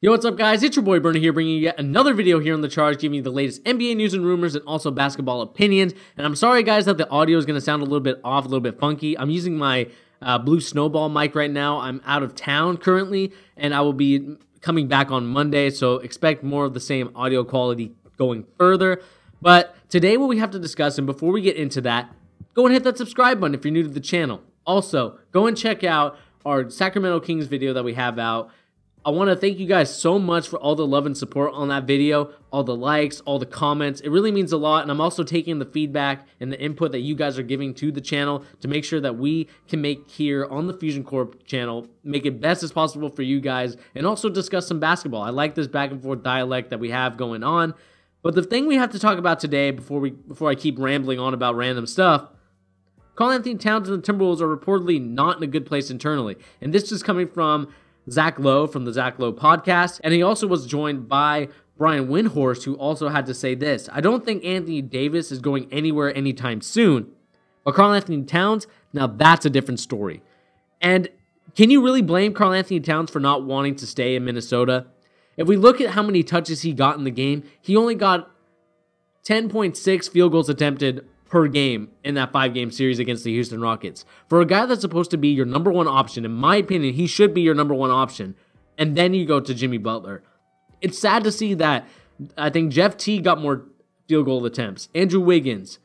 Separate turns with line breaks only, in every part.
Yo, what's up guys? It's your boy Bernie here, bringing you yet another video here on The Charge, giving you the latest NBA news and rumors and also basketball opinions. And I'm sorry guys that the audio is going to sound a little bit off, a little bit funky. I'm using my Blue Snowball mic right now. I'm out of town currently, and I will be coming back on Monday, so expect more of the same audio quality going further. But today what we have to discuss, and before we get into that, go and hit that subscribe button if you're new to the channel. Also, go and check out our Sacramento Kings video that we have out. I want to thank you guys so much for all the love and support on that video, all the likes, all the comments. It really means a lot, and I'm also taking the feedback and the input that you guys are giving to the channel to make sure that we can make here on the Fusion Corp channel, make it best as possible for you guys, and also discuss some basketball. I like this back and forth dialect that we have going on. But the thing we have to talk about today, before I keep rambling on about random stuff, KARL Anthony-Towns and the Timberwolves are reportedly not in a good place internally, and this is coming from Zach Lowe from the Zach Lowe podcast, and he also was joined by Brian Windhorst, who also had to say this: I don't think Anthony Davis is going anywhere anytime soon, but KARL Anthony-Towns, now that's a different story. And can you really blame KARL Anthony-Towns for not wanting to stay in Minnesota? If we look at how many touches he got in the game, he only got 10.6 field goals attempted per game in that 5-game series against the Houston Rockets. For a guy that's supposed to be your number one option, in my opinion, he should be your number one option, and then you go to Jimmy Butler. It's sad to see that. I think Jeff T got more field goal attempts, Andrew Wiggins,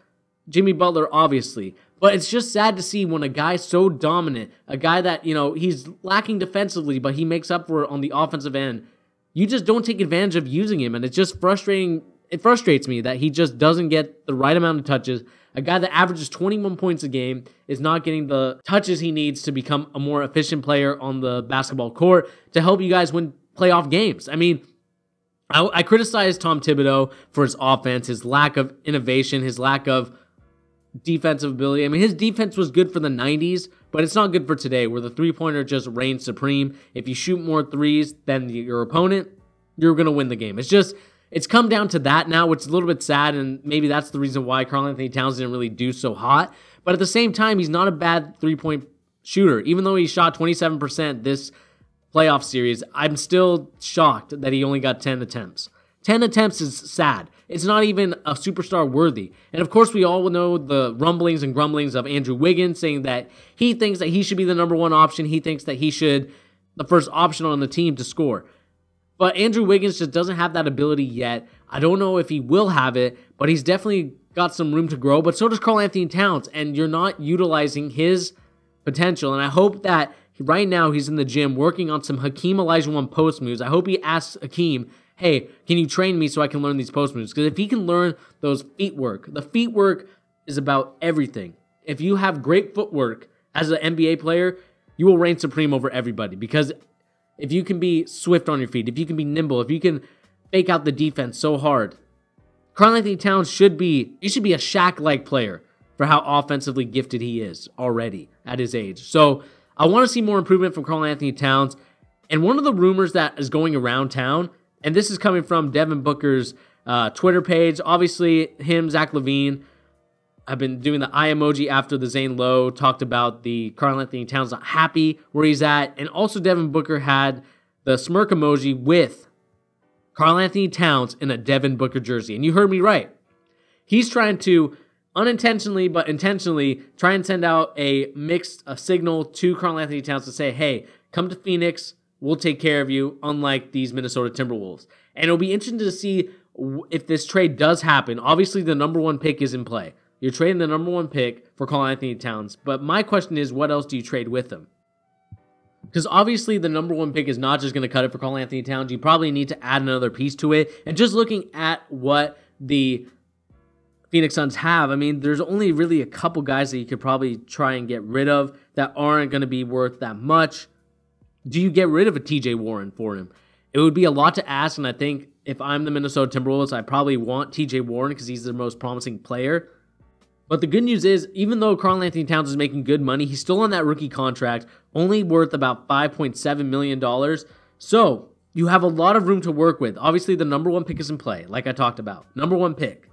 Jimmy Butler, obviously. But it's just sad to see when a guy so dominant, a guy that, he's lacking defensively, but he makes up for it on the offensive end, you just don't take advantage of using him, and it's just frustrating. It frustrates me that he just doesn't get the right amount of touches. A guy that averages 21 points a game is not getting the touches he needs to become a more efficient player on the basketball court to help you guys win playoff games. I mean, I criticize Tom Thibodeau for his offense, his lack of innovation, his lack of defensive ability. I mean, his defense was good for the 90s, but it's not good for today, where the three-pointer just reigns supreme. If you shoot more threes than your opponent, you're going to win the game. It's come down to that now, which is a little bit sad, and maybe that's the reason why KARL Anthony-Towns didn't really do so hot. But at the same time, he's not a bad three-point shooter. Even though he shot 27% this playoff series, I'm still shocked that he only got 10 attempts. 10 attempts is sad. It's not even a superstar worthy. And of course, we all know the rumblings and grumblings of Andrew Wiggins saying that he thinks that he should be the number one option. He thinks that he should the first option on the team to score. But Andrew Wiggins just doesn't have that ability yet. I don't know if he will have it, but he's definitely got some room to grow. But so does KARL Anthony-Towns, and you're not utilizing his potential. And I hope that right now he's in the gym working on some Hakeem Olajuwon post moves. I hope he asks Hakeem, hey, can you train me so I can learn these post moves? Because if he can learn those feet work, the feet work is about everything. If you have great footwork as an NBA player, you will reign supreme over everybody. Because if you can be swift on your feet, if you can be nimble, if you can fake out the defense so hard, KARL Anthony-Towns should be a Shaq-like player for how offensively gifted he is already at his age. So I want to see more improvement from KARL Anthony-Towns. And one of the rumors that is going around town, and this is coming from Devin Booker's Twitter page, obviously him, Zach LaVine, I've been doing the eye emoji after the Zane Lowe talked about the KARL Anthony-Towns not happy where he's at. And also Devin Booker had the smirk emoji with KARL Anthony-Towns in a Devin Booker jersey. And you heard me right. He's trying to unintentionally but intentionally try and send out a signal to KARL Anthony-Towns to say, hey, come to Phoenix. We'll take care of you, unlike these Minnesota Timberwolves. And it'll be interesting to see if this trade does happen. Obviously, the number one pick is in play. You're trading the number one pick for KARL Anthony-Towns, but my question is, what else do you trade with him? Because obviously the number one pick is not just going to cut it for KARL Anthony-Towns. You probably need to add another piece to it. And just looking at what the Phoenix Suns have, I mean, there's only really a couple guys that you could probably try and get rid of that aren't going to be worth that much. Do you get rid of a TJ Warren for him? It would be a lot to ask, and I think if I'm the Minnesota Timberwolves, I probably want TJ Warren because he's the most promising player. But the good news is, even though KARL Anthony-Towns is making good money, he's still on that rookie contract, only worth about $5.7 million. So you have a lot of room to work with. Obviously, the number one pick is in play, like I talked about. Number one pick.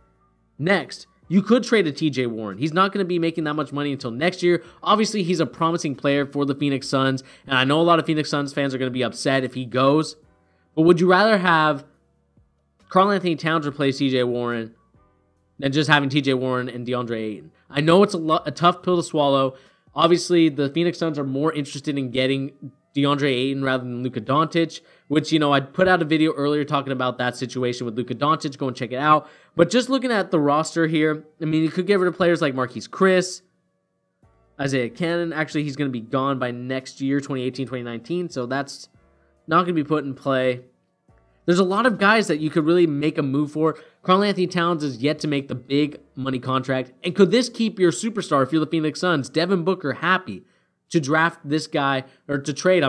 Next, you could trade a TJ Warren. He's not going to be making that much money until next year. Obviously, he's a promising player for the Phoenix Suns, and I know a lot of Phoenix Suns fans are going to be upset if he goes. But would you rather have Karl Anthony-Towns replace TJ Warren than just having TJ Warren and DeAndre Ayton? I know it's a tough pill to swallow. Obviously, the Phoenix Suns are more interested in getting DeAndre Ayton rather than Luka Doncic, which, I put out a video earlier talking about that situation with Luka Doncic. Go and check it out. But just looking at the roster here, you could get rid of players like Marquise Chris, Isaiah Cannon. Actually, he's going to be gone by next year, 2018, 2019, so that's not going to be put in play. There's a lot of guys that you could really make a move for. Karl Anthony-Towns is yet to make the big money contract. And could this keep your superstar, if you're the Phoenix Suns, Devin Booker, happy to draft this guy, or to trade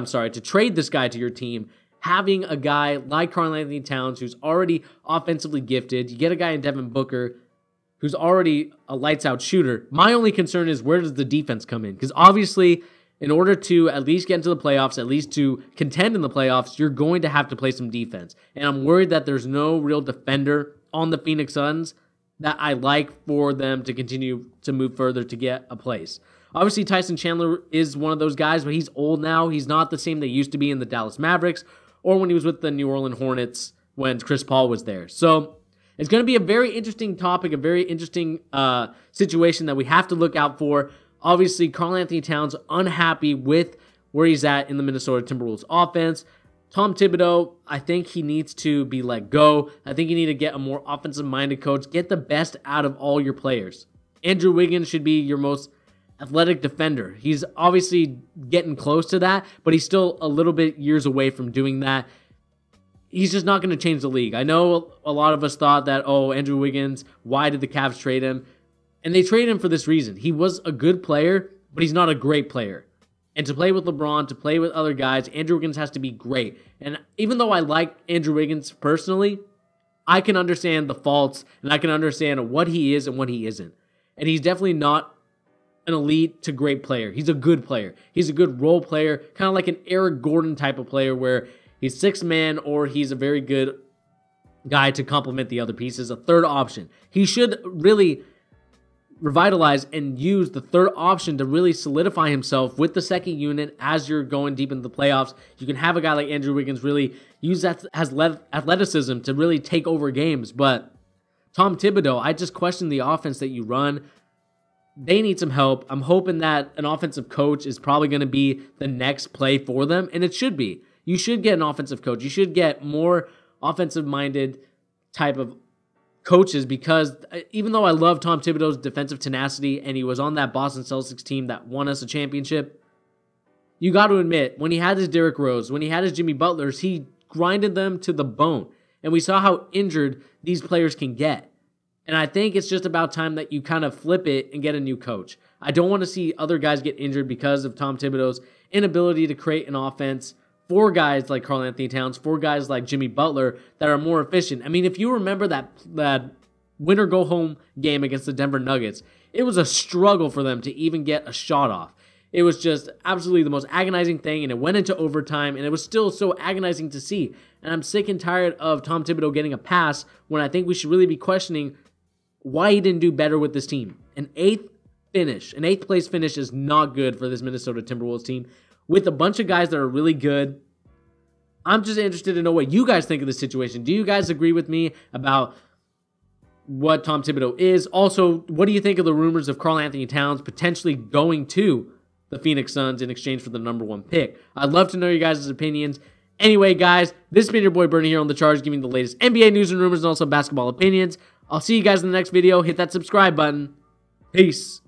this guy to your team, having a guy like Karl Anthony-Towns who's already offensively gifted? You get a guy in Devin Booker who's already a lights-out shooter. My only concern is, where does the defense come in? Because obviously, in order to at least get into the playoffs, at least to contend in the playoffs, you're going to have to play some defense. And I'm worried that there's no real defender on the Phoenix Suns that I like for them to continue to move further to get a place. Obviously, Tyson Chandler is one of those guys, but he's old now. He's not the same they used to be in the Dallas Mavericks or when he was with the New Orleans Hornets when Chris Paul was there. So it's going to be a very interesting topic, a very interesting situation that we have to look out for. Obviously, Karl Anthony-Towns unhappy with where he's at in the Minnesota Timberwolves offense. Tom Thibodeau, I think he needs to be let go. I think you need to get a more offensive-minded coach. Get the best out of all your players. Andrew Wiggins should be your most athletic defender. He's obviously getting close to that, but he's still a little bit years away from doing that. He's just not going to change the league. I know a lot of us thought that, Andrew Wiggins, why did the Cavs trade him? And they traded him for this reason. He was a good player, but he's not a great player. And to play with LeBron, to play with other guys, Andrew Wiggins has to be great. And even though I like Andrew Wiggins personally, I can understand the faults, and I can understand what he is and what he isn't. And he's definitely not an elite to great player. He's a good player. He's a good role player, kind of like an Eric Gordon type of player where he's sixth man or he's a very good guy to complement the other pieces, a third option. He should really revitalize and use the third option to really solidify himself with the second unit as you're going deep into the playoffs. You can have a guy like Andrew Wiggins really use that as athleticism to really take over games. But Tom Thibodeau, I just question the offense that you run. They need some help. I'm hoping that an offensive coach is probably going to be the next play for them, and it should be. You should get an offensive coach. You should get more offensive-minded type of coaches, because even though I love Tom Thibodeau's defensive tenacity and he was on that Boston Celtics team that won us a championship, you got to admit, when he had his Derrick Rose, when he had his Jimmy Butlers, he grinded them to the bone. And we saw how injured these players can get. And I think it's just about time that you kind of flip it and get a new coach. I don't want to see other guys get injured because of Tom Thibodeau's inability to create an offense for guys like Karl Anthony-Towns, for guys like Jimmy Butler that are more efficient. I mean, if you remember that winner go home game against the Denver Nuggets, it was a struggle for them to even get a shot off. It was just absolutely the most agonizing thing, and it went into overtime, and it was still so agonizing to see. And I'm sick and tired of Tom Thibodeau getting a pass when I think we should really be questioning why he didn't do better with this team. An eighth place finish is not good for this Minnesota Timberwolves team with a bunch of guys that are really good. I'm just interested to know what you guys think of this situation. Do you guys agree with me about what Tom Thibodeau is? Also, what do you think of the rumors of Karl Anthony-Towns potentially going to the Phoenix Suns in exchange for the #1 pick? I'd love to know your guys' opinions. Anyway, guys, this has been your boy Bernie here on The Charge, giving you the latest NBA news and rumors and also basketball opinions. I'll see you guys in the next video. Hit that subscribe button. Peace.